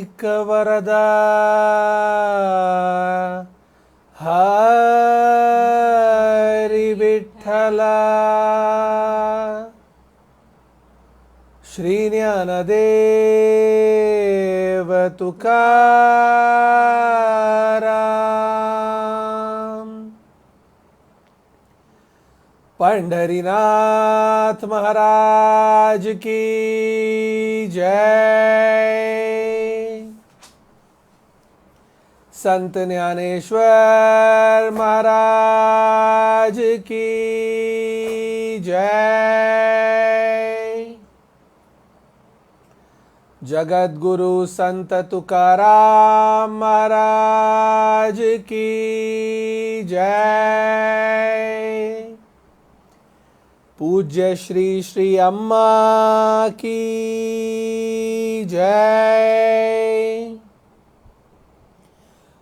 पुंडलीकवरदा हरि विठ्ठला श्रीज्ञानदेव तुकाराम पंढरीनाथ महाराज की जय। संत ज्ञानेश्वर महाराज की जय। जगत गुरु संत तुकाराम महाराज की जय। पूज्य श्री श्री अम्मा की जय।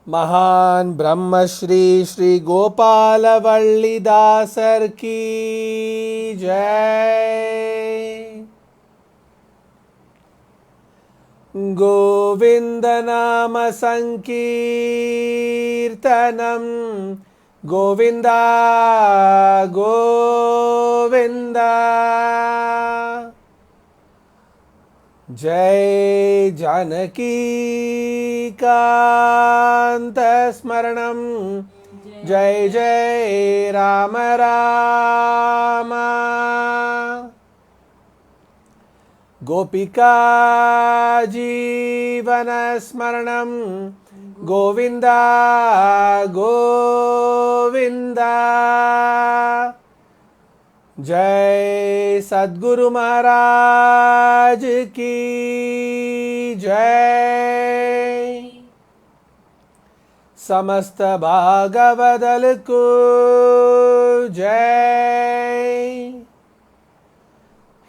महान ब्रह्मश्री श्री गोपाल वल्लीदासर की जय। गोविंद नाम संकीर्तनम गोविंदा गोविंदा। जय जानकी कांत स्मरणम जय जय राम राम। गोपिका जीवन स्मरणम गोविंदा गोविंदा। जय सद्गुरु महाराज की जय। समस्त भागवदल को जय।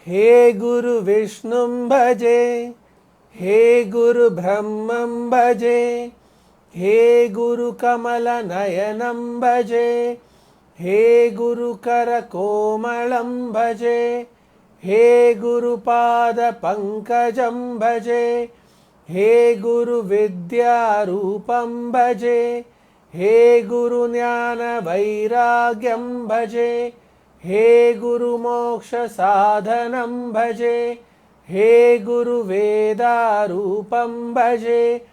हे गुरु विष्णु भजे हे गुरु ब्रह्मं भजे हे गुरु कमल नयनं भजे हे गुरु कर कोमलं भजे हे गुरु पाद पंकजं भजे हे गुरु विद्या रूपं भजे हे गुरु ज्ञान वैराग्यं भजे हे गुरु मोक्ष साधनं भजे हे गुरु वेदारूपं भजे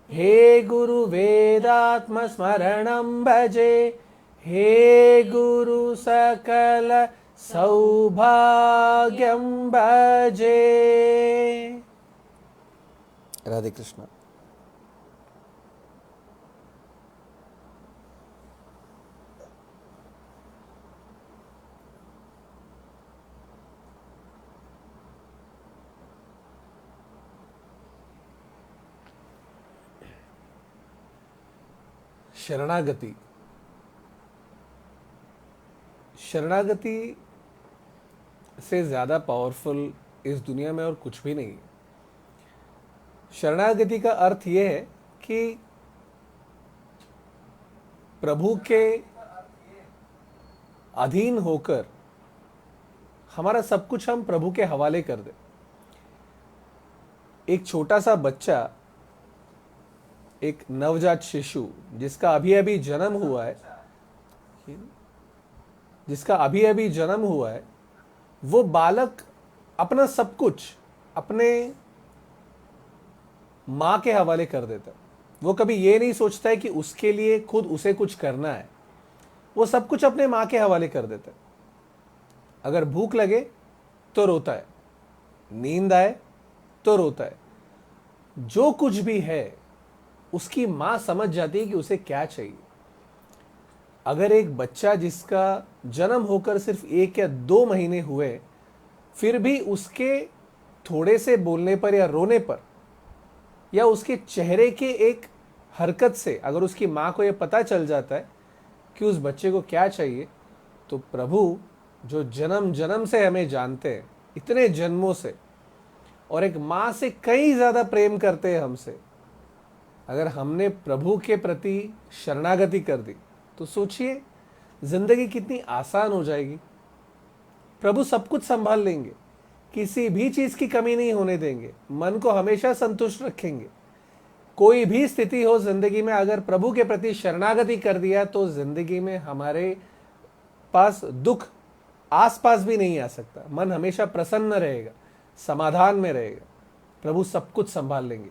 हे गुरु वेदात्म स्मरणं भजे हे गुरु सकल सौभाग्यं भजे। राधे कृष्ण। शरणागति। शरणागति से ज़्यादा पावरफुल इस दुनिया में और कुछ भी नहीं। शरणागति का अर्थ यह है कि प्रभु के अधीन होकर हमारा सब कुछ हम प्रभु के हवाले कर दें। एक छोटा सा बच्चा, एक नवजात शिशु जिसका अभी अभी जन्म हुआ है, जिसका अभी अभी जन्म हुआ है, वो बालक अपना सब कुछ अपने माँ के हवाले कर देता है। वो कभी ये नहीं सोचता है कि उसके लिए खुद उसे कुछ करना है। वो सब कुछ अपने माँ के हवाले कर देता है। अगर भूख लगे तो रोता है, नींद आए तो रोता है। जो कुछ भी है उसकी माँ समझ जाती है कि उसे क्या चाहिए। अगर एक बच्चा जिसका जन्म होकर सिर्फ 1 या 2 महीने हुए, फिर भी उसके थोड़े से बोलने पर या रोने पर या उसके चेहरे के एक हरकत से अगर उसकी माँ को यह पता चल जाता है कि उस बच्चे को क्या चाहिए, तो प्रभु जो जन्म जन्म से हमें जानते हैं, इतने जन्मों से, और एक माँ से कई ज़्यादा प्रेम करते हैं हमसे, अगर हमने प्रभु के प्रति शरणागति कर दी तो सोचिए जिंदगी कितनी आसान हो जाएगी। प्रभु सब कुछ संभाल लेंगे, किसी भी चीज की कमी नहीं होने देंगे, मन को हमेशा संतुष्ट रखेंगे। कोई भी स्थिति हो जिंदगी में, अगर प्रभु के प्रति शरणागति कर दिया तो जिंदगी में हमारे पास दुख आसपास भी नहीं आ सकता। मन हमेशा प्रसन्न रहेगा, समाधान में रहेगा। प्रभु सब कुछ संभाल लेंगे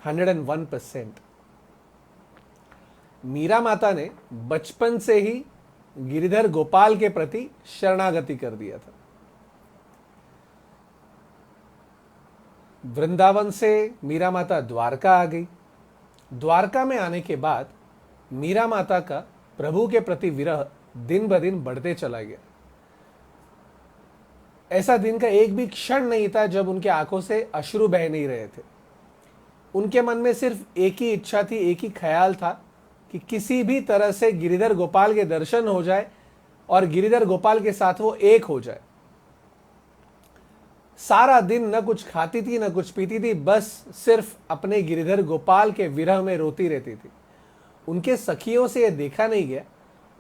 101%। मीरा माता ने बचपन से ही गिरिधर गोपाल के प्रति शरणागति कर दिया था। वृंदावन से मीरा माता द्वारका आ गई। द्वारका में आने के बाद मीरा माता का प्रभु के प्रति विरह दिन ब दिन बढ़ते चला गया। ऐसा दिन का एक भी क्षण नहीं था जब उनके आंखों से अश्रु बह नहीं रहे थे। उनके मन में सिर्फ एक ही इच्छा थी, एक ही ख्याल था कि किसी भी तरह से गिरिधर गोपाल के दर्शन हो जाए और गिरिधर गोपाल के साथ वो एक हो जाए। सारा दिन न कुछ खाती थी न कुछ पीती थी, बस सिर्फ अपने गिरिधर गोपाल के विरह में रोती रहती थी। उनके सखियों से यह देखा नहीं गया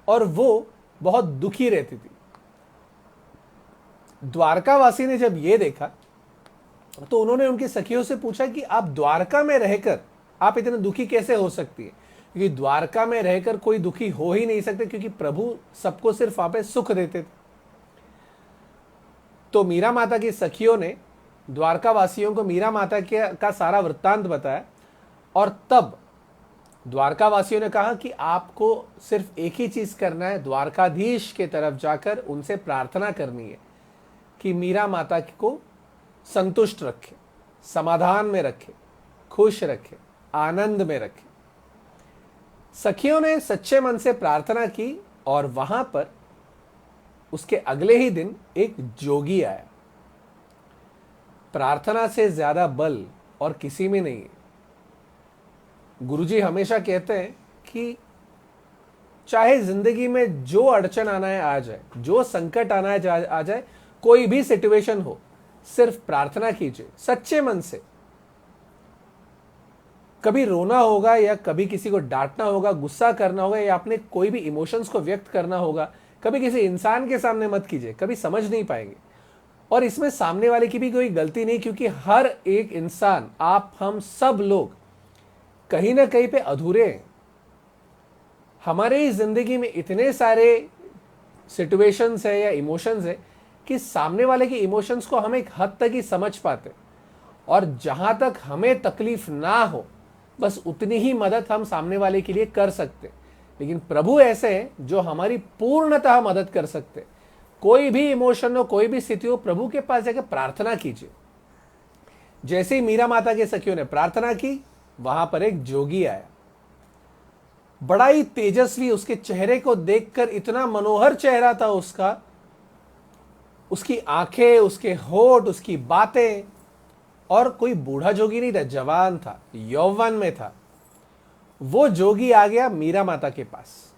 और वो बहुत दुखी रहती थी। द्वारकावासी ने जब ये देखा तो उन्होंने उनकी सखियों से पूछा कि आप द्वारका में रहकर आप इतने दुखी कैसे हो सकती है, क्योंकि द्वारका में रहकर कोई दुखी हो ही नहीं सकते, क्योंकि प्रभु सबको सिर्फ वहां पे सुख देते थे। तो मीरा माता की सखियों ने द्वारका वासियों को मीरा माता का सारा वृत्तांत बताया और तब द्वारका वासियों ने कहा कि आपको सिर्फ एक ही चीज करना है, द्वारकाधीश के तरफ जाकर उनसे प्रार्थना करनी है कि मीरा माता को संतुष्ट रखे, समाधान में रखे, खुश रखे, आनंद में रखे। सखियों ने सच्चे मन से प्रार्थना की और वहां पर उसके अगले ही दिन एक जोगी आया। प्रार्थना से ज्यादा बल और किसी में नहीं है। गुरुजी हमेशा कहते हैं कि चाहे जिंदगी में जो अड़चन आना है आ जाए, जो संकट आना है आ जाए, कोई भी सिचुएशन हो, सिर्फ प्रार्थना कीजिए सच्चे मन से। कभी रोना होगा या कभी किसी को डांटना होगा, गुस्सा करना होगा या अपने कोई भी इमोशंस को व्यक्त करना होगा, कभी किसी इंसान के सामने मत कीजिए, कभी समझ नहीं पाएंगे। और इसमें सामने वाले की भी कोई गलती नहीं, क्योंकि हर एक इंसान, आप हम सब लोग कहीं ना कहीं पे अधूरे हैं। हमारे ही जिंदगी में इतने सारे सिचुएशंस है या इमोशंस है कि सामने वाले के इमोशंस को हम एक हद तक ही समझ पाते, और जहां तक हमें तकलीफ ना हो बस उतनी ही मदद हम सामने वाले के लिए कर सकते। लेकिन प्रभु ऐसे हैं जो हमारी पूर्णतः मदद कर सकते। कोई भी इमोशन हो, कोई भी स्थिति हो, प्रभु के पास जाकर प्रार्थना कीजिए। जैसे ही मीरा माता के सखियों ने प्रार्थना की, वहां पर एक जोगी आया। बड़ा ही तेजस्वी, उसके चेहरे को देखकर इतना मनोहर चेहरा था उसका, उसकी आंखें, उसके होठ, उसकी बातें। और कोई बूढ़ा जोगी नहीं था, जवान था, यौवन में था। वो जोगी आ गया मीरा माता के पास।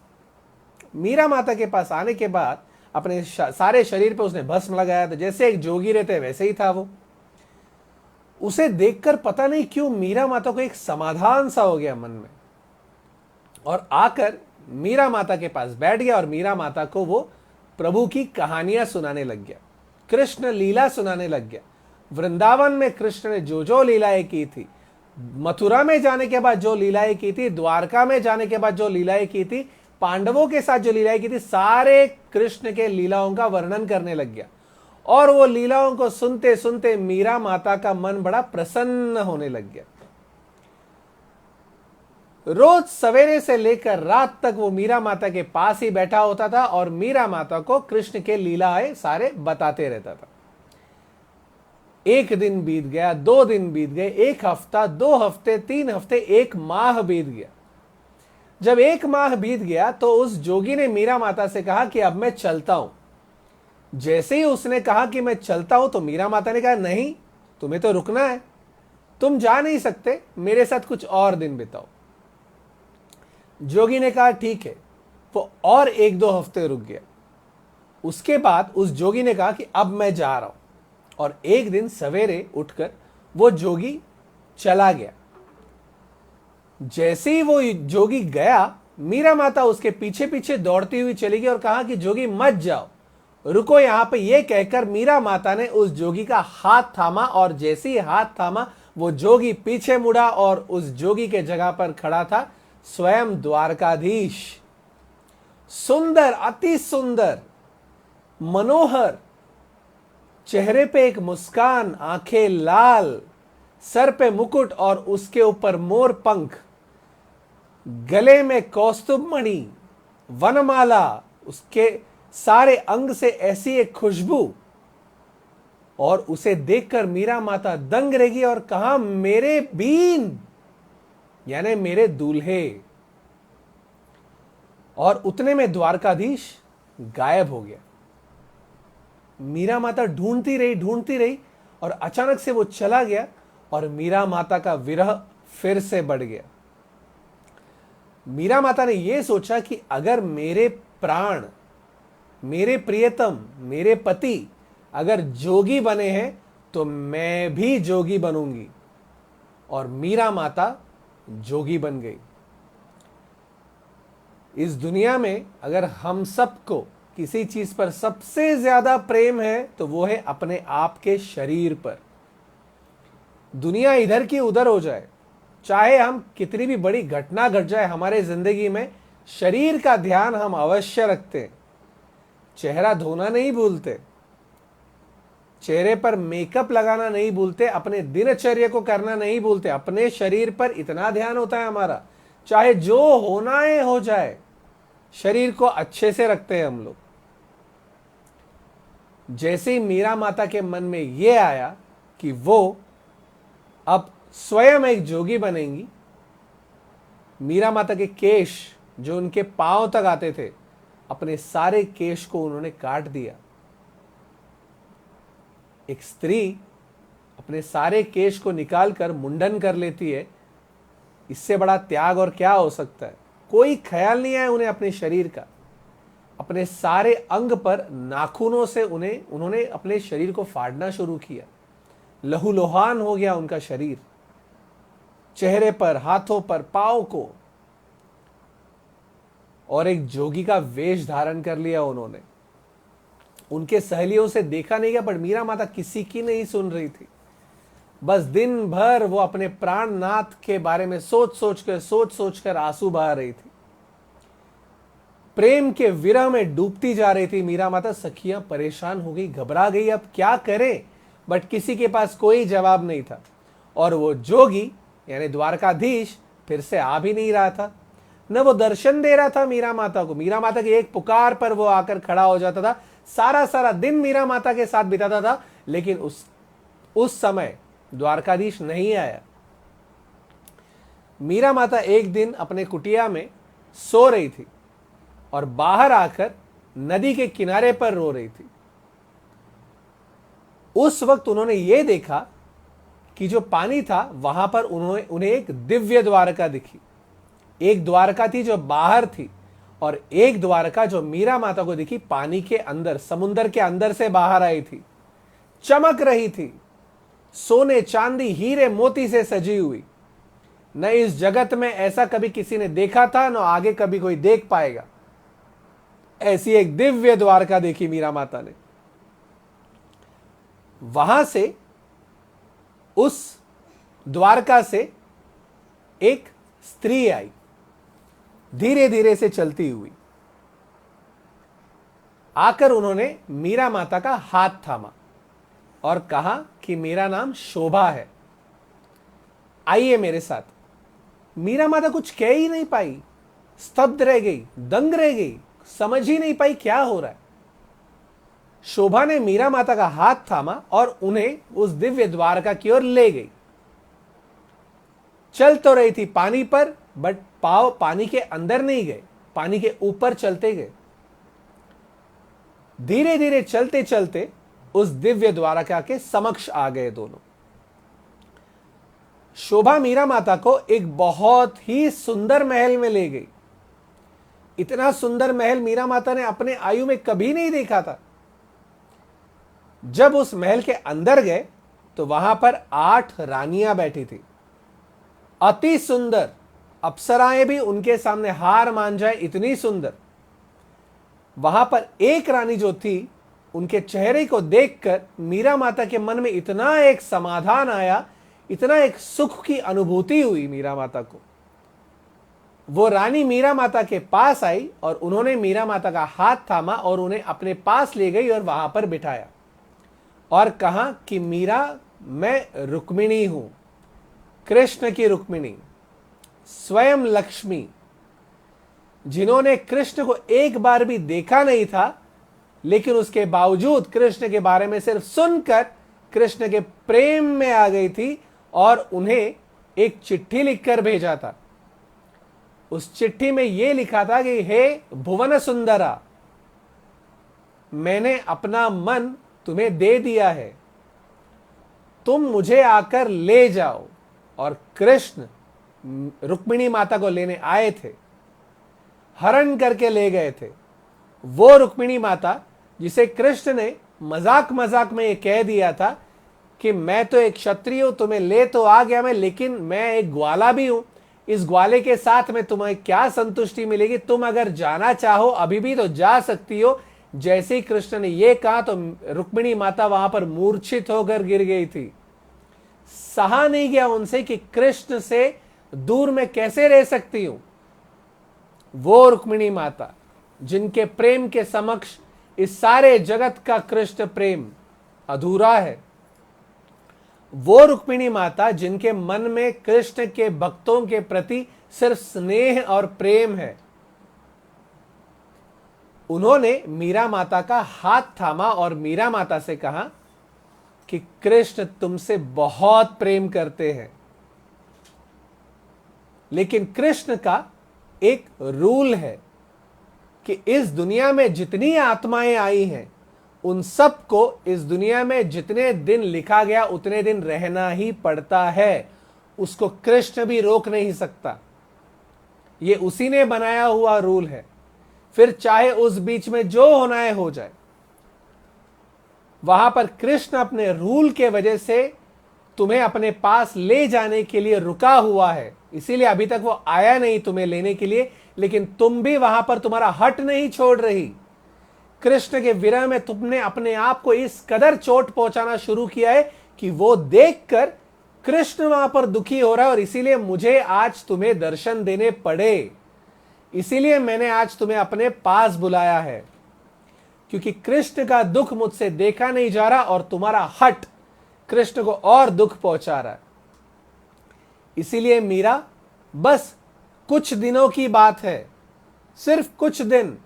मीरा माता के पास आने के बाद अपने सारे शरीर पे उसने भस्म लगाया था। जैसे एक जोगी रहते वैसे ही था वो। उसे देखकर पता नहीं क्यों मीरा माता को एक समाधान सा हो गया मन में, और आकर मीरा माता के पास बैठ गया और मीरा माता को वो प्रभु की कहानियां सुनाने लग गया, कृष्ण लीला सुनाने लग गया। वृंदावन में कृष्ण ने जो जो लीलाएं की थी, मथुरा में जाने के बाद जो लीलाएं की थी, द्वारका में जाने के बाद जो लीलाएं की थी, पांडवों के साथ जो लीलाएं की थी सारे कृष्ण के लीलाओं का वर्णन करने लग गया। और वो लीलाओं को सुनते सुनते मीरा माता का मन बड़ा प्रसन्न होने लग गया। रोज सवेरे से लेकर रात तक वो मीरा माता के पास ही बैठा होता था और मीरा माता को कृष्ण के लीलाएं सारे बताते रहता था। एक दिन बीत गया, 2 दिन बीत गए, 1 हफ्ता, 2 हफ्ते, 3 हफ्ते, 1 माह बीत गया। जब 1 माह बीत गया तो उस जोगी ने मीरा माता से कहा कि अब मैं चलता हूं। जैसे ही उसने कहा कि मैं चलता हूं तो मीरा माता ने कहा, नहीं, तुम्हें तो रुकना है, तुम जा नहीं सकते, मेरे साथ कुछ और दिन बिताओ। जोगी ने कहा ठीक है। वो और 1-2 हफ्ते रुक गया। उसके बाद उस जोगी ने कहा कि अब मैं जा रहा हूं। और एक दिन सवेरे उठकर वो जोगी चला गया। जैसे ही वो जोगी गया, मीरा माता उसके पीछे पीछे दौड़ती हुई चली गई और कहा कि जोगी मत जाओ, रुको यहां पे। ये कहकर मीरा माता ने उस जोगी का हाथ थामा और जैसे ही हाथ थामा वो जोगी पीछे मुड़ा और उस जोगी के जगह पर खड़ा था स्वयं द्वारकाधीश। सुंदर, अति सुंदर, मनोहर, चेहरे पे एक मुस्कान, आंखें लाल, सर पे मुकुट और उसके ऊपर मोर पंख, गले में कौस्तुभ मणि, वनमाला, उसके सारे अंग से ऐसी एक खुशबू। और उसे देखकर मीरा माता दंग रह गई और कहा, मेरे बीन, यानी मेरे दूल्हे। और उतने में द्वारकाधीश गायब हो गया। मीरा माता ढूंढती रही और अचानक से वो चला गया और मीरा माता का विरह फिर से बढ़ गया। मीरा माता ने यह सोचा कि अगर मेरे प्राण, मेरे प्रियतम, मेरे पति अगर जोगी बने हैं तो मैं भी जोगी बनूंगी। और मीरा माता जोगी बन गई। इस दुनिया में अगर हम सबको किसी चीज पर सबसे ज्यादा प्रेम है तो वो है अपने आप के शरीर पर। दुनिया इधर की उधर हो जाए, चाहे हम कितनी भी बड़ी घटना घट जाए हमारे जिंदगी में, शरीर का ध्यान हम अवश्य रखते हैं। चेहरा धोना नहीं भूलते, चेहरे पर मेकअप लगाना नहीं भूलते, अपने दिनचर्या को करना नहीं भूलते। अपने शरीर पर इतना ध्यान होता है हमारा, चाहे जो होना है हो जाए, शरीर को अच्छे से रखते हैं हम लोग। जैसे ही मीरा माता के मन में यह आया कि वो अब स्वयं एक जोगी बनेंगी, मीरा माता के केश जो उनके पांव तक आते थे, अपने सारे केश को उन्होंने काट दिया। एक स्त्री अपने सारे केश को निकालकर मुंडन कर लेती है, इससे बड़ा त्याग और क्या हो सकता है। कोई ख्याल नहीं आया उन्हें अपने शरीर का। अपने सारे अंग पर नाखूनों से उन्होंने अपने शरीर को फाड़ना शुरू किया। लहूलुहान हो गया उनका शरीर, चेहरे पर, हाथों पर, पांव को। और एक जोगी का वेश धारण कर लिया उन्होंने। उनके सहेलियों से देखा नहीं गया, पर मीरा माता किसी की नहीं सुन रही थी। बस दिन भर वो अपने प्राणनाथ के बारे में सोच सोच कर आंसू बहा रही थी। प्रेम के विरह में डूबती जा रही थी मीरा माता। सखियां परेशान हो गई, घबरा गई, अब क्या करे, बट किसी के पास कोई जवाब नहीं था। और वो जोगी यानी द्वारकाधीश फिर से आ भी नहीं रहा था, न वो दर्शन दे रहा था मीरा माता को। मीरा माता की एक पुकार पर वो आकर खड़ा हो जाता था। सारा दिन मीरा माता के साथ बिताता था, लेकिन उस समय द्वारकाधीश नहीं आया। मीरा माता एक दिन अपने कुटिया में सो रही थी और बाहर आकर नदी के किनारे पर रो रही थी। उस वक्त उन्होंने ये देखा कि जो पानी था वहां पर उन्हें एक दिव्य द्वारका दिखी। एक द्वारका थी जो बाहर थी और एक द्वारका जो मीरा माता को दिखी पानी के अंदर, समुंदर के अंदर से बाहर आई थी, चमक रही थी, सोने, चांदी, हीरे, मोती से सजी हुई। न इस जगत में ऐसा कभी किसी ने देखा था, न आगे कभी कोई देख पाएगा। ऐसी एक दिव्य द्वारका देखी मीरा माता ने। वहां से, उस द्वारका से एक स्त्री आई। धीरे धीरे से चलती हुई आकर उन्होंने मीरा माता का हाथ थामा और कहा कि मेरा नाम शोभा है, आइए मेरे साथ। मीरा माता कुछ कह ही नहीं पाई, स्तब्ध रह गई, दंग रह गई, समझ ही नहीं पाई क्या हो रहा है। शोभा ने मीरा माता का हाथ थामा और उन्हें उस दिव्य द्वारका की ओर ले गई। चल तो रही थी पानी पर, बट पांव पानी के अंदर नहीं गए, पानी के ऊपर चलते गए। धीरे धीरे चलते चलते उस दिव्य द्वारका के समक्ष आ गए दोनों। शोभा मीरा माता को एक बहुत ही सुंदर महल में ले गई। इतना सुंदर महल मीरा माता ने अपने आयु में कभी नहीं देखा था। जब उस महल के अंदर गए तो वहां पर 8 रानियां बैठी थी, अति सुंदर, अप्सराएं भी उनके सामने हार मान जाए इतनी सुंदर। वहां पर एक रानी जो थी, उनके चेहरे को देखकर मीरा माता के मन में इतना एक समाधान आया, इतना एक सुख की अनुभूति हुई मीरा माता को। वो रानी मीरा माता के पास आई और उन्होंने मीरा माता का हाथ थामा और उन्हें अपने पास ले गई और वहां पर बिठाया और कहा कि मीरा, मैं रुक्मिणी हूं, कृष्ण की रुक्मिणी, स्वयं लक्ष्मी, जिन्होंने कृष्ण को एक बार भी देखा नहीं था, लेकिन उसके बावजूद कृष्ण के बारे में सिर्फ सुनकर कृष्ण के प्रेम में आ गई थी और उन्हें एक चिट्ठी लिखकर भेजा था। उस चिट्ठी में यह लिखा था कि हे भुवन सुंदरा, मैंने अपना मन तुम्हें दे दिया है, तुम मुझे आकर ले जाओ। और कृष्ण रुक्मिणी माता को लेने आए थे, हरण करके ले गए थे। वो रुक्मिणी माता जिसे कृष्ण ने मजाक मजाक में ये कह दिया था कि मैं तो एक क्षत्रिय हूं, तुम्हें ले तो आ गया मैं, लेकिन मैं एक ग्वाला भी हूं, इस ग्वाले के साथ में तुम्हें क्या संतुष्टि मिलेगी, तुम अगर जाना चाहो अभी भी तो जा सकती हो। जैसे ही कृष्ण ने यह कहा तो रुक्मिणी माता वहां पर मूर्छित होकर गिर गई थी। सहा नहीं गया उनसे कि कृष्ण से दूर मैं कैसे रह सकती हूं। वो रुक्मिणी माता जिनके प्रेम के समक्ष इस सारे जगत का कृष्ण प्रेम अधूरा है, वो रुक्मिणी माता जिनके मन में कृष्ण के भक्तों के प्रति सिर्फ स्नेह और प्रेम है, उन्होंने मीरा माता का हाथ थामा और मीरा माता से कहा कि कृष्ण तुमसे बहुत प्रेम करते हैं, लेकिन कृष्ण का एक रूल है कि इस दुनिया में जितनी आत्माएं आई हैं उन सबको इस दुनिया में जितने दिन लिखा गया उतने दिन रहना ही पड़ता है। उसको कृष्ण भी रोक नहीं सकता, ये उसी ने बनाया हुआ रूल है। फिर चाहे उस बीच में जो होना है हो जाए। वहां पर कृष्ण अपने रूल के वजह से तुम्हें अपने पास ले जाने के लिए रुका हुआ है, इसीलिए अभी तक वो आया नहीं तुम्हें लेने के लिए, लेकिन तुम भी वहां पर तुम्हारा हट नहीं छोड़ रही। कृष्ण के विरह में तुमने अपने आप को इस कदर चोट पहुंचाना शुरू किया है कि वो देखकर कृष्ण वहां पर दुखी हो रहा है और इसीलिए मुझे आज तुम्हें दर्शन देने पड़े, इसीलिए मैंने आज तुम्हें अपने पास बुलाया है, क्योंकि कृष्ण का दुख मुझसे देखा नहीं जा रहा और तुम्हारा हट कृष्ण को और दुख पहुंचा रहा है। इसीलिए मीरा, बस कुछ दिनों की बात है, सिर्फ कुछ दिन,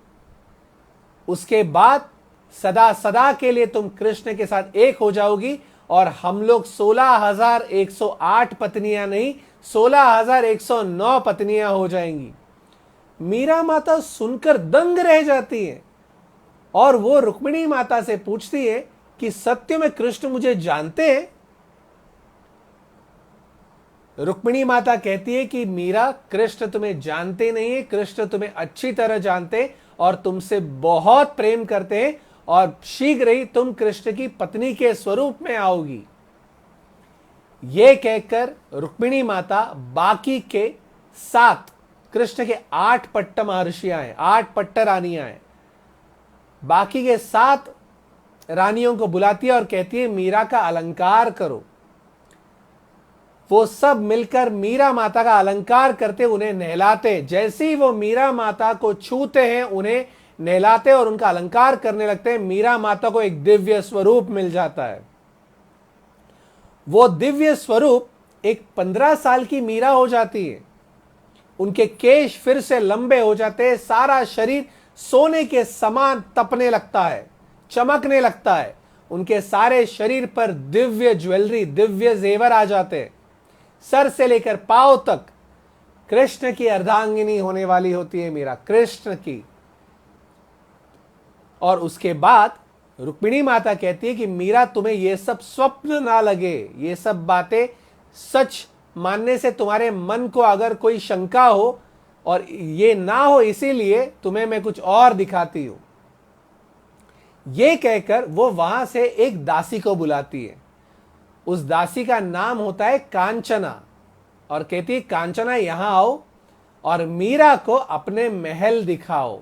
उसके बाद सदा सदा के लिए तुम कृष्ण के साथ एक हो जाओगी और हम लोग 16,108 पत्नियां नहीं 16,109 पत्नियां हो जाएंगी। मीरा माता सुनकर दंग रह जाती है और वो रुक्मिणी माता से पूछती है कि सत्य में कृष्ण मुझे जानते हैं? रुक्मिणी माता कहती है कि मीरा, कृष्ण तुम्हें जानते नहीं है, कृष्ण तुम्हें अच्छी तरह जानते हैं और तुमसे बहुत प्रेम करते हैं और शीघ्र ही तुम कृष्ण की पत्नी के स्वरूप में आओगी। यह कहकर रुक्मिणी माता बाकी के 7 कृष्ण के 8 पट्ट महर्षियां हैं, 8 पट्ट रानियां हैं, बाकी के 7 रानियों को बुलाती है और कहती है मीरा का अलंकार करो। वो सब मिलकर मीरा माता का अलंकार करते, उन्हें नहलाते। जैसे ही वो मीरा माता को छूते हैं, उन्हें नहलाते और उनका अलंकार करने लगते हैं, मीरा माता को एक दिव्य स्वरूप मिल जाता है। वो दिव्य स्वरूप एक 15 साल की मीरा हो जाती है। उनके केश फिर से लंबे हो जाते हैं, सारा शरीर सोने के समान तपने लगता है, चमकने लगता है। उनके सारे शरीर पर दिव्य ज्वेलरी, दिव्य जेवर आ जाते हैं। सर से लेकर पांव तक कृष्ण की अर्धांगिनी होने वाली होती है मीरा, कृष्ण की। और उसके बाद रुक्मिणी माता कहती है कि मीरा, तुम्हें ये सब स्वप्न ना लगे, ये सब बातें सच मानने से तुम्हारे मन को अगर कोई शंका हो और ये ना हो, इसीलिए तुम्हें मैं कुछ और दिखाती हूं। ये कहकर वो वहां से एक दासी को बुलाती है। उस दासी का नाम होता है कांचना, और कहती है, कांचना यहां आओ और मीरा को अपने महल दिखाओ।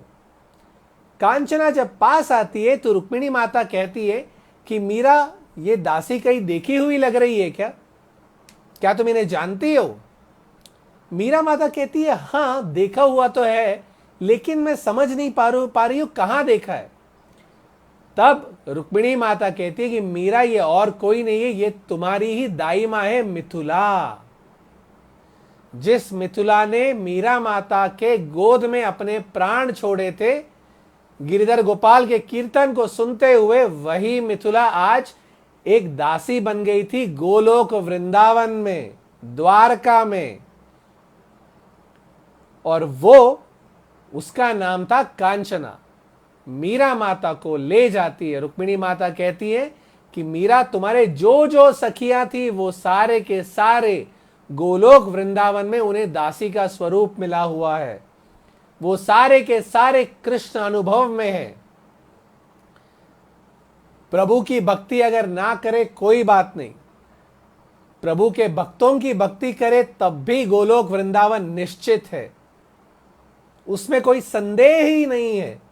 कांचना जब पास आती है तो रुक्मिणी माता कहती है कि मीरा, ये दासी कहीं देखी हुई लग रही है क्या तुम इन्हें जानती हो? मीरा माता कहती है, हाँ देखा हुआ तो है, लेकिन मैं समझ नहीं पा रही हूं कहां देखा है। तब रुक्मिणी माता कहती है कि मीरा, ये और कोई नहीं है, ये तुम्हारी ही दाई मां है मिथुला। जिस मिथुला ने मीरा माता के गोद में अपने प्राण छोड़े थे, गिरिधर गोपाल के कीर्तन को सुनते हुए, वही मिथुला आज एक दासी बन गई थी गोलोक वृंदावन में, द्वारका में। और वो, उसका नाम था कांचना। मीरा माता को ले जाती है। रुक्मिणी माता कहती है कि मीरा, तुम्हारे जो जो सखियां थी वो सारे के सारे गोलोक वृंदावन में उन्हें दासी का स्वरूप मिला हुआ है। वो सारे के सारे कृष्ण अनुभव में है। प्रभु की भक्ति अगर ना करे कोई बात नहीं, प्रभु के भक्तों की भक्ति करे तब भी गोलोक वृंदावन निश्चित है, उसमें कोई संदेह ही नहीं है।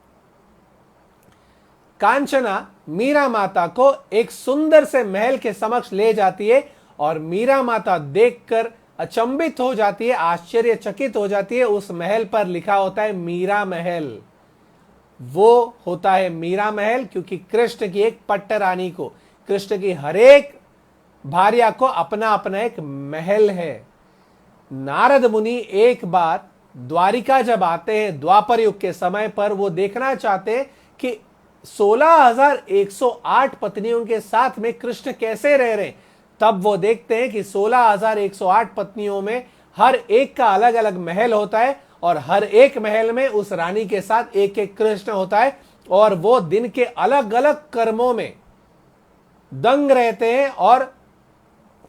कांचना मीरा माता को एक सुंदर से महल के समक्ष ले जाती है और मीरा माता देखकर अचंभित हो जाती है, आश्चर्यचकित हो जाती है। उस महल पर लिखा होता है मीरा महल। वो होता है मीरा महल क्योंकि कृष्ण की एक पट्ट रानी को, कृष्ण की हरेक भार्या को अपना अपना एक महल है। नारद मुनि एक बार द्वारिका जब आते हैं द्वापर युग के समय पर, वो देखना चाहते हैं कि 16,108 पत्नियों के साथ में कृष्ण कैसे रह रहे हैं। तब वो देखते हैं कि 16,108 पत्नियों में हर एक का अलग अलग महल होता है और हर एक महल में उस रानी के साथ एक एक कृष्ण होता है, और वो दिन के अलग अलग कर्मों में दंग रहते हैं और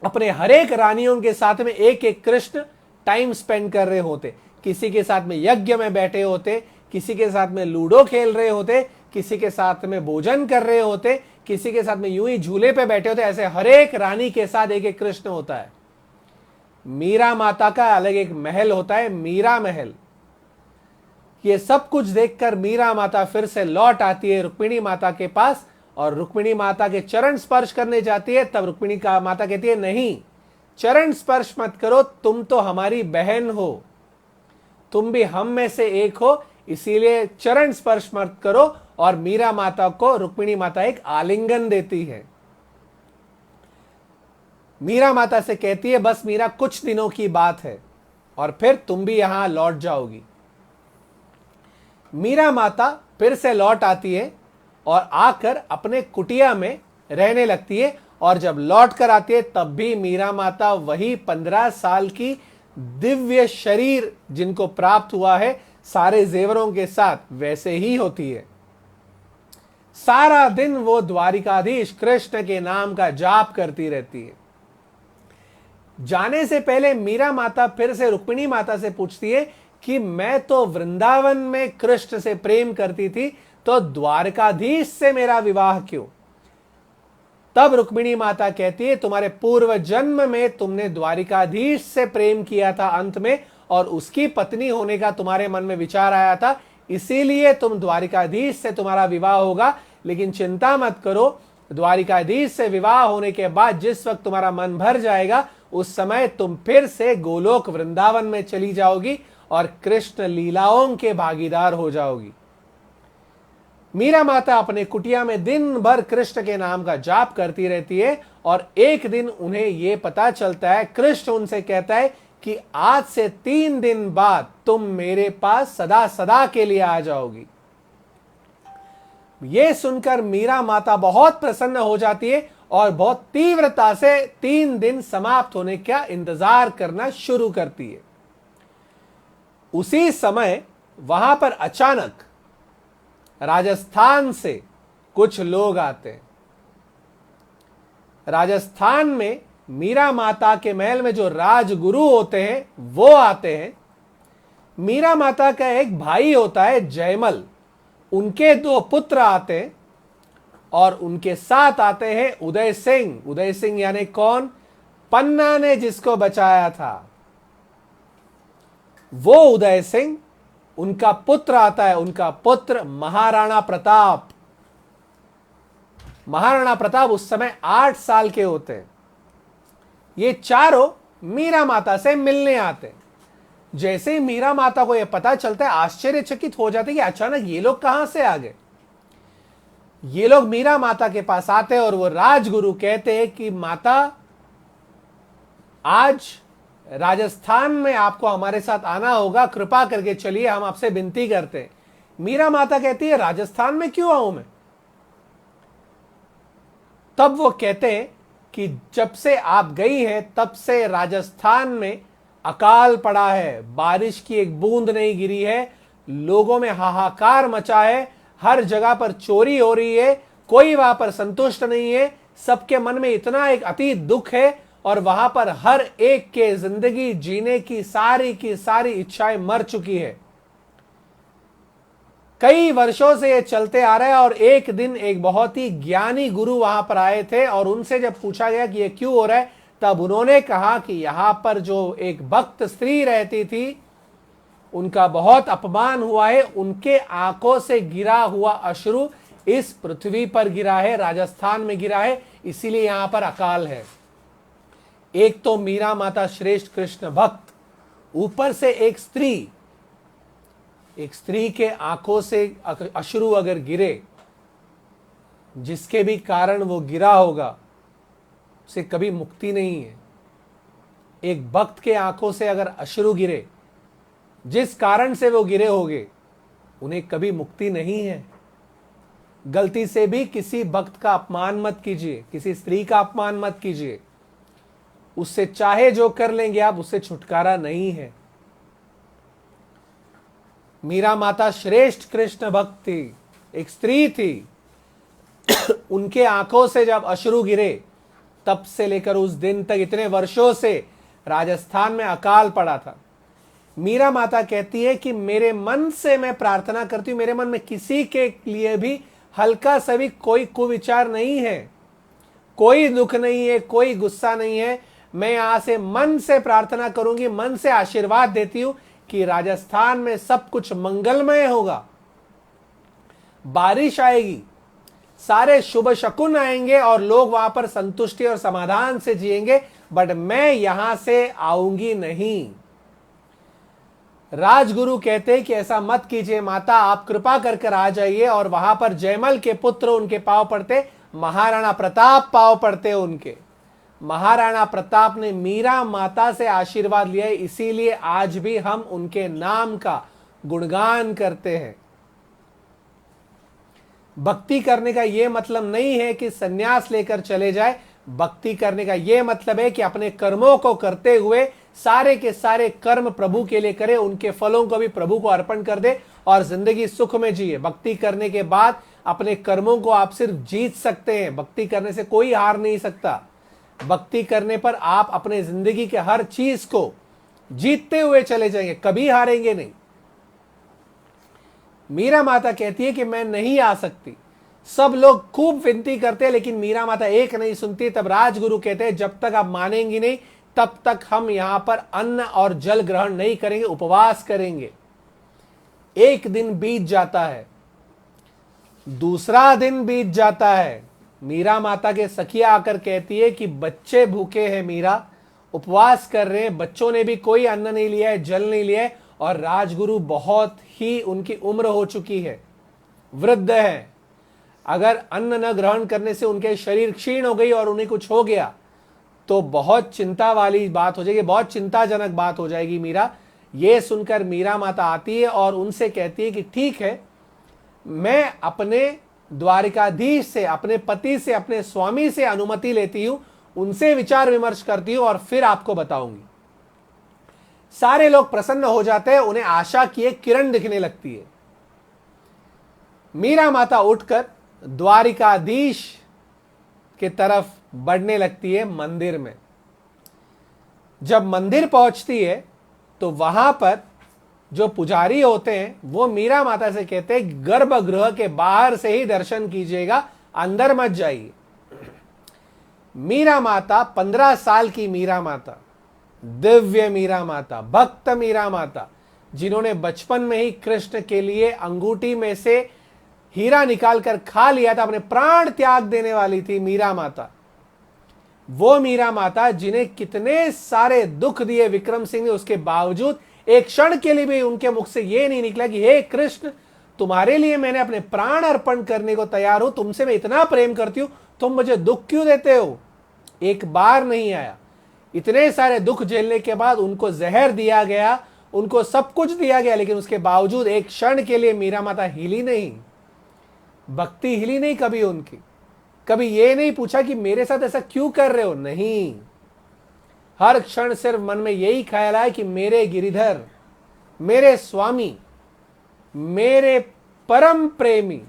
अपने हर एक रानियों के साथ में एक एक कृष्ण टाइम स्पेंड कर रहे होते। किसी के साथ में यज्ञ में बैठे होते, किसी के साथ में लूडो खेल रहे होते, किसी के साथ में भोजन कर रहे होते, किसी के साथ में यूं ही झूले पे बैठे होते। ऐसे हर एक रानी के साथ एक एक कृष्ण होता है। मीरा माता का अलग एक महल होता है, मीरा महल। ये सब कुछ देखकर मीरा माता फिर से लौट आती है रुक्मिणी माता के पास और रुक्मिणी माता के चरण स्पर्श करने जाती है। तब रुक्मिणी का माता कहती है, नहीं, चरण स्पर्श मत करो, तुम तो हमारी बहन हो, तुम भी हम में से एक हो, इसीलिए चरण स्पर्श मत करो। और मीरा माता को रुक्मिणी माता एक आलिंगन देती है। मीरा माता से कहती है, बस मीरा, कुछ दिनों की बात है और फिर तुम भी यहां लौट जाओगी। मीरा माता फिर से लौट आती है और आकर अपने कुटिया में रहने लगती है। और जब लौट कर आती है तब भी मीरा माता वही 15 साल की दिव्य शरीर जिनको प्राप्त हुआ है सारे जेवरों के साथ, वैसे ही होती है। सारा दिन वो द्वारिकाधीश कृष्ण के नाम का जाप करती रहती है। जाने से पहले मीरा माता फिर से रुक्मिणी माता से पूछती है कि मैं तो वृंदावन में कृष्ण से प्रेम करती थी, तो द्वारकाधीश से मेरा विवाह क्यों? तब रुक्मिणी माता कहती है, तुम्हारे पूर्व जन्म में तुमने द्वारिकाधीश से प्रेम किया था अंत में, और उसकी पत्नी होने का तुम्हारे मन में विचार आया था, इसीलिए तुम द्वारिकाधीश से तुम्हारा विवाह होगा। लेकिन चिंता मत करो, द्वारिकाधीश से विवाह होने के बाद जिस वक्त तुम्हारा मन भर जाएगा उस समय तुम फिर से गोलोक वृंदावन में चली जाओगी और कृष्ण लीलाओं के भागीदार हो जाओगी। मीरा माता अपने कुटिया में दिन भर कृष्ण के नाम का जाप करती रहती है और एक दिन उन्हें यह पता चलता है, कृष्ण उनसे कहता है कि आज से 3 दिन बाद तुम मेरे पास सदा सदा के लिए आ जाओगी। यह सुनकर मीरा माता बहुत प्रसन्न हो जाती है और बहुत तीव्रता से 3 दिन समाप्त होने का इंतजार करना शुरू करती है। उसी समय वहां पर अचानक राजस्थान से कुछ लोग आते हैं। राजस्थान में मीरा माता के महल में जो राजगुरु होते हैं वो आते हैं। मीरा माता का एक भाई होता है जयमल, उनके 2 पुत्र आते हैं और उनके साथ आते हैं उदय सिंह। उदय सिंह यानी कौन? पन्ना ने जिसको बचाया था वो उदय सिंह। उनका पुत्र आता है, उनका पुत्र महाराणा प्रताप। महाराणा प्रताप उस समय 8 साल के होते हैं। ये चारों मीरा माता से मिलने आते हैं। जैसे ही मीरा माता को यह पता चलता है, आश्चर्यचकित हो जाते हैं कि अचानक ये लोग कहां से आ गए। ये लोग मीरा माता के पास आते हैं और वो राजगुरु कहते हैं कि माता, आज राजस्थान में आपको हमारे साथ आना होगा, कृपा करके चलिए, हम आपसे विनती करते हैं। मीरा माता कहती है, राजस्थान में क्यों आऊं मैं? तब वो कहते हैं कि जब से आप गई हैं तब से राजस्थान में अकाल पड़ा है, बारिश की एक बूंद नहीं गिरी है, लोगों में हाहाकार मचा है, हर जगह पर चोरी हो रही है, कोई वहां पर संतुष्ट नहीं है, सबके मन में इतना एक अति दुख है और वहां पर हर एक के जिंदगी जीने की सारी इच्छाएं मर चुकी है। कई वर्षों से ये चलते आ रहा है और एक दिन एक बहुत ही ज्ञानी गुरु वहां पर आए थे और उनसे जब पूछा गया कि ये क्यों हो रहा है, तब उन्होंने कहा कि यहां पर जो एक भक्त स्त्री रहती थी उनका बहुत अपमान हुआ है, उनके आंखों से गिरा हुआ अश्रु इस पृथ्वी पर गिरा है, राजस्थान में गिरा है, इसीलिए यहां पर अकाल है। एक तो मीरा माता श्रेष्ठ कृष्ण भक्त, ऊपर से एक स्त्री के आंखों से अश्रु अगर गिरे, जिसके भी कारण वो गिरा होगा, उसे कभी मुक्ति नहीं है। एक भक्त के आंखों से अगर अश्रु गिरे, जिस कारण से वो गिरे होंगे, उन्हें कभी मुक्ति नहीं है। गलती से भी किसी भक्त का अपमान मत कीजिए, किसी स्त्री का अपमान मत कीजिए, उससे चाहे जो कर लेंगे आप, उससे छुटकारा नहीं है। मीरा माता श्रेष्ठ कृष्ण भक्त थी, एक स्त्री थी। उनके आंखों से जब अश्रु गिरे, तब से लेकर उस दिन तक इतने वर्षों से राजस्थान में अकाल पड़ा था। मीरा माता कहती है कि मेरे मन से मैं प्रार्थना करती हूं, मेरे मन में किसी के लिए भी हल्का सा भी कोई कुविचार नहीं है, कोई दुख नहीं है, कोई गुस्सा नहीं है। मैं यहां से मन से प्रार्थना करूंगी, मन से आशीर्वाद देती हूं कि राजस्थान में सब कुछ मंगलमय होगा, बारिश आएगी, सारे शुभ शकुन आएंगे और लोग वहां पर संतुष्टि और समाधान से जिएंगे, बट मैं यहां से आऊंगी नहीं। राजगुरु कहते कि ऐसा मत कीजिए माता, आप कृपा कर कर आ जाइए। और वहां पर जयमल के पुत्र उनके पांव पड़ते, महाराणा प्रताप पांव पड़ते उनके। महाराणा प्रताप ने मीरा माता से आशीर्वाद लिया, इसीलिए आज भी हम उनके नाम का गुणगान करते हैं। भक्ति करने का यह मतलब नहीं है कि सन्यास लेकर चले जाए। भक्ति करने का यह मतलब है कि अपने कर्मों को करते हुए सारे के सारे कर्म प्रभु के लिए करे, उनके फलों को भी प्रभु को अर्पण कर दे और जिंदगी सुख में जिए। भक्ति करने के बाद अपने कर्मों को आप सिर्फ जीत सकते हैं, भक्ति करने से कोई हार नहीं सकता। भक्ति करने पर आप अपने जिंदगी के हर चीज को जीतते हुए चले जाएंगे, कभी हारेंगे नहीं। मीरा माता कहती है कि मैं नहीं आ सकती। सब लोग खूब विनती करते हैं, लेकिन मीरा माता एक नहीं सुनती। तब राजगुरु कहते हैं जब तक आप मानेंगी नहीं तब तक हम यहां पर अन्न और जल ग्रहण नहीं करेंगे, उपवास करेंगे। एक दिन बीत जाता है, दूसरा दिन बीत जाता है। मीरा माता के सखिया आकर कहती है कि बच्चे भूखे हैं मीरा, उपवास कर रहे हैं, बच्चों ने भी कोई अन्न नहीं लिया है, जल नहीं लिया है, और राजगुरु बहुत ही उनकी उम्र हो चुकी है, वृद्ध है। अगर अन्न न ग्रहण करने से उनके शरीर क्षीण हो गई और उन्हें कुछ हो गया तो बहुत चिंता वाली बात हो जाएगी, बहुत चिंताजनक बात हो जाएगी। मीरा ये सुनकर मीरा माता आती है और उनसे कहती है कि ठीक है, मैं अपने द्वारिकाधीश से, अपने पति से, अपने स्वामी से अनुमति लेती हूं, उनसे विचार विमर्श करती हूं और फिर आपको बताऊंगी। सारे लोग प्रसन्न हो जाते हैं, उन्हें आशा की एक किरण दिखने लगती है। मीरा माता उठकर द्वारिकाधीश के तरफ बढ़ने लगती है मंदिर में। जब मंदिर पहुंचती है तो वहां पर जो पुजारी होते हैं वो मीरा माता से कहते हैं गर्भगृह के बाहर से ही दर्शन कीजिएगा, अंदर मत जाइए। मीरा माता 15 साल की मीरा माता, दिव्य मीरा माता, भक्त मीरा माता, जिन्होंने बचपन में ही कृष्ण के लिए अंगूठी में से हीरा निकालकर खा लिया था, अपने प्राण त्याग देने वाली थी मीरा माता। वो मीरा माता जिन्हें कितने सारे दुख दिए विक्रम सिंह ने, उसके बावजूद एक क्षण के लिए भी उनके मुख से यह नहीं निकला कि हे कृष्ण, तुम्हारे लिए मैंने अपने प्राण अर्पण करने को तैयार हूं, तुमसे मैं इतना प्रेम करती हूं, तुम मुझे दुख क्यों देते हो। एक बार नहीं आया। इतने सारे दुख झेलने के बाद उनको जहर दिया गया, उनको सब कुछ दिया गया, लेकिन उसके बावजूद एक क्षण के लिए मीरा माता हिली नहीं, भक्ति हिली नहीं कभी उनकी। कभी ये नहीं पूछा कि मेरे साथ ऐसा क्यों कर रहे हो, नहीं। हर क्षण सिर्फ मन में यही ख्याल आया कि मेरे गिरिधर, मेरे स्वामी, मेरे परम प्रेमी।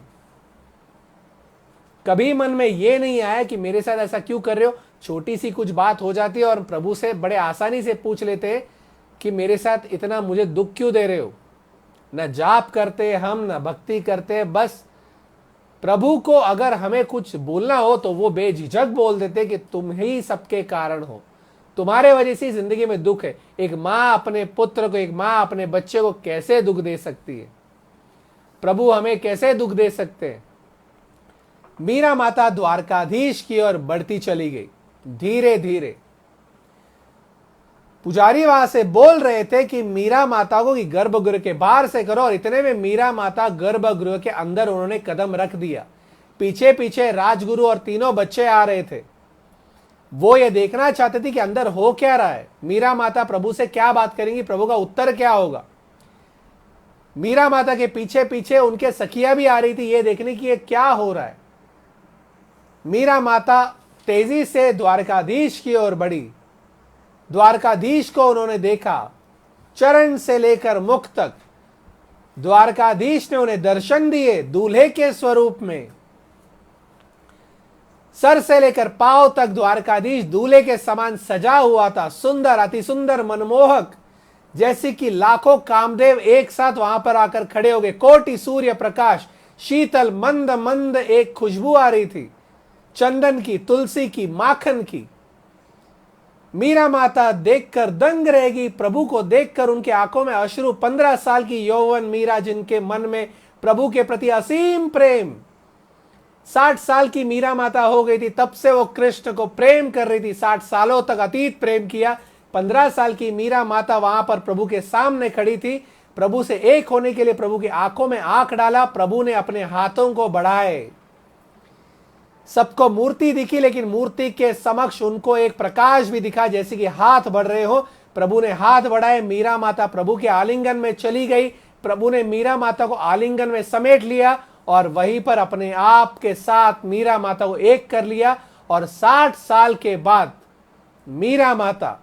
कभी मन में यह नहीं आया कि मेरे साथ ऐसा क्यों कर रहे हो। छोटी सी कुछ बात हो जाती है और प्रभु से बड़े आसानी से पूछ लेते हैं कि मेरे साथ इतना मुझे दुख क्यों दे रहे हो। न जाप करते हम, न भक्ति करते, बस प्रभु को अगर हमें कुछ बोलना हो तो वो बेझिझक बोल देते कि तुम ही सबके कारण हो, तुम्हारे वजह से जिंदगी में दुख है। एक माँ अपने पुत्र को, एक माँ अपने बच्चे को कैसे दुख दे सकती है। प्रभु हमें कैसे दुख दे सकते हैं। मीरा माता द्वारकाधीश की ओर बढ़ती चली गई। धीरे धीरे पुजारी वहां से बोल रहे थे कि मीरा माता को कि गर्भगृह के बाहर से करो, और इतने में मीरा माता गर्भगृह के अंदर उन्होंने कदम रख दिया। पीछे पीछे राजगुरु और तीनों बच्चे आ रहे थे। वो ये देखना चाहते थे कि अंदर हो क्या रहा है, मीरा माता प्रभु से क्या बात करेंगी, प्रभु का उत्तर क्या होगा। मीरा माता के पीछे पीछे उनके सखिया भी आ रही थी ये देखने की ये क्या हो रहा है। मीरा माता तेजी से द्वारकाधीश की ओर बढ़ी। द्वारकाधीश को उन्होंने देखा, चरण से लेकर मुख तक द्वारकाधीश ने उन्हें दर्शन दिए दूल्हे के स्वरूप में। सर से लेकर पांव तक द्वारकाधीश दूल्हे के समान सजा हुआ था, सुंदर, अति सुंदर, मनमोहक, जैसे कि लाखों कामदेव एक साथ वहां पर आकर खड़े हो गए। कोटि सूर्य प्रकाश, शीतल, मंद मंद एक खुशबू आ रही थी, चंदन की, तुलसी की, माखन की। मीरा माता देखकर दंग रहेगी। प्रभु को देखकर उनकी आंखों में अश्रु। 15 साल की यौवन मीरा, जिनके मन में प्रभु के प्रति असीम प्रेम। 60 साल की मीरा माता हो गई थी, तब से वो कृष्ण को प्रेम कर रही थी। 60 सालों तक अतीत प्रेम किया। 15 साल की मीरा माता वहां पर प्रभु के सामने खड़ी थी। प्रभु से एक होने के लिए प्रभु की आंखों में आंख डाला। प्रभु ने अपने हाथों को बढ़ाए। सबको मूर्ति दिखी, लेकिन मूर्ति के समक्ष उनको एक प्रकाश भी दिखा, जैसे कि हाथ बढ़ रहे हो। प्रभु ने हाथ बढ़ाए। मीरा माता प्रभु के आलिंगन में चली गई। प्रभु ने मीरा माता को आलिंगन में समेट लिया और वहीं पर अपने आप के साथ मीरा माता को एक कर लिया। और 60 साल के बाद मीरा माता,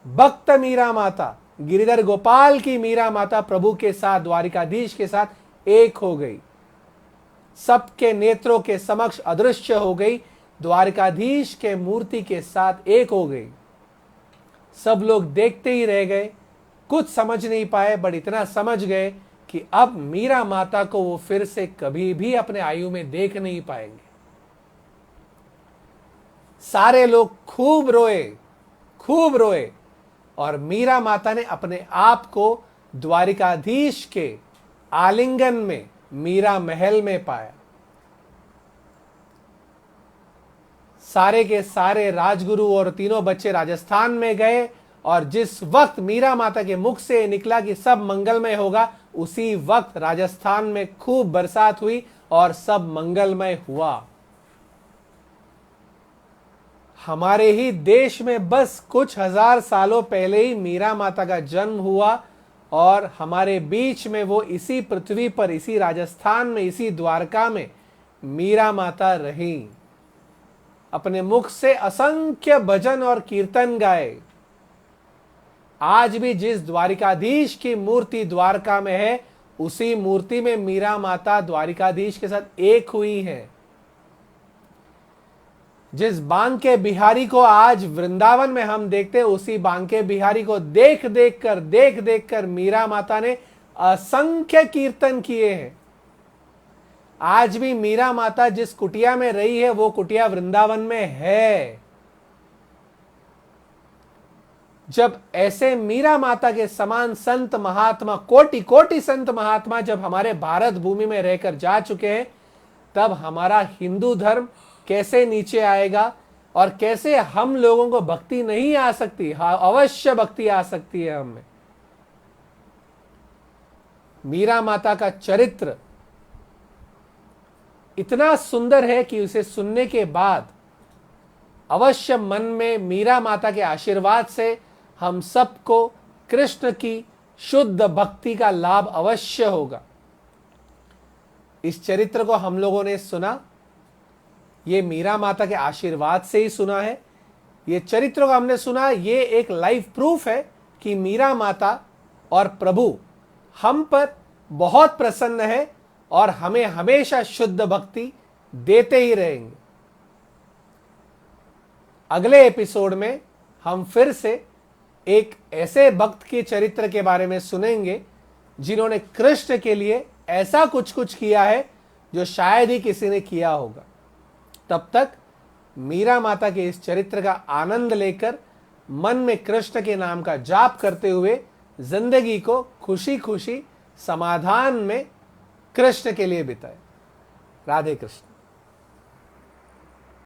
भक्त मीरा माता, गिरिधर गोपाल की मीरा माता प्रभु के साथ, द्वारिकाधीश के साथ एक हो गई। सबके नेत्रों के समक्ष अदृश्य हो गई, द्वारकाधीश के मूर्ति के साथ एक हो गई। सब लोग देखते ही रह गए, कुछ समझ नहीं पाए, बट इतना समझ गए कि अब मीरा माता को वो फिर से कभी भी अपने आयु में देख नहीं पाएंगे। सारे लोग खूब रोए, खूब रोए, और मीरा माता ने अपने आप को द्वारिकाधीश के आलिंगन में मीरा महल में पाया। सारे के सारे राजगुरु और तीनों बच्चे राजस्थान में गए, और जिस वक्त मीरा माता के मुख से निकला कि सब मंगलमय होगा, उसी वक्त राजस्थान में खूब बरसात हुई और सब मंगलमय हुआ। हमारे ही देश में बस कुछ हजार सालों पहले ही मीरा माता का जन्म हुआ, और हमारे बीच में वो इसी पृथ्वी पर, इसी राजस्थान में, इसी द्वारका में मीरा माता रही। अपने मुख से असंख्य भजन और कीर्तन गाए। आज भी जिस द्वारिकाधीश की मूर्ति द्वारका में है, उसी मूर्ति में मीरा माता द्वारिकाधीश के साथ एक हुई है। जिस बांके बिहारी को आज वृंदावन में हम देखते हैं, उसी बांके बिहारी को देख देख कर मीरा माता ने असंख्य कीर्तन किए हैं। आज भी मीरा माता जिस कुटिया में रही है, वो कुटिया वृंदावन में है। जब ऐसे मीरा माता के समान संत महात्मा, कोटि कोटि संत महात्मा जब हमारे भारत भूमि में रहकर जा चुके हैं, तब हमारा हिंदू धर्म कैसे नीचे आएगा, और कैसे हम लोगों को भक्ति नहीं आ सकती। हाँ, अवश्य भक्ति आ सकती है हमें। मीरा माता का चरित्र इतना सुंदर है कि उसे सुनने के बाद अवश्य मन में मीरा माता के आशीर्वाद से हम सबको कृष्ण की शुद्ध भक्ति का लाभ अवश्य होगा। इस चरित्र को हम लोगों ने सुना, ये मीरा माता के आशीर्वाद से ही सुना है। ये चरित्र को हमने सुना, ये एक लाइव प्रूफ है कि मीरा माता और प्रभु हम पर बहुत प्रसन्न है और हमें हमेशा शुद्ध भक्ति देते ही रहेंगे। अगले एपिसोड में हम फिर से एक ऐसे भक्त के चरित्र के बारे में सुनेंगे जिन्होंने कृष्ण के लिए ऐसा कुछ किया है जो शायद ही किसी ने किया होगा। तब तक मीरा माता के इस चरित्र का आनंद लेकर मन में कृष्ण के नाम का जाप करते हुए जिंदगी को खुशी खुशी समाधान में कृष्ण के लिए बिताए। राधे कृष्ण।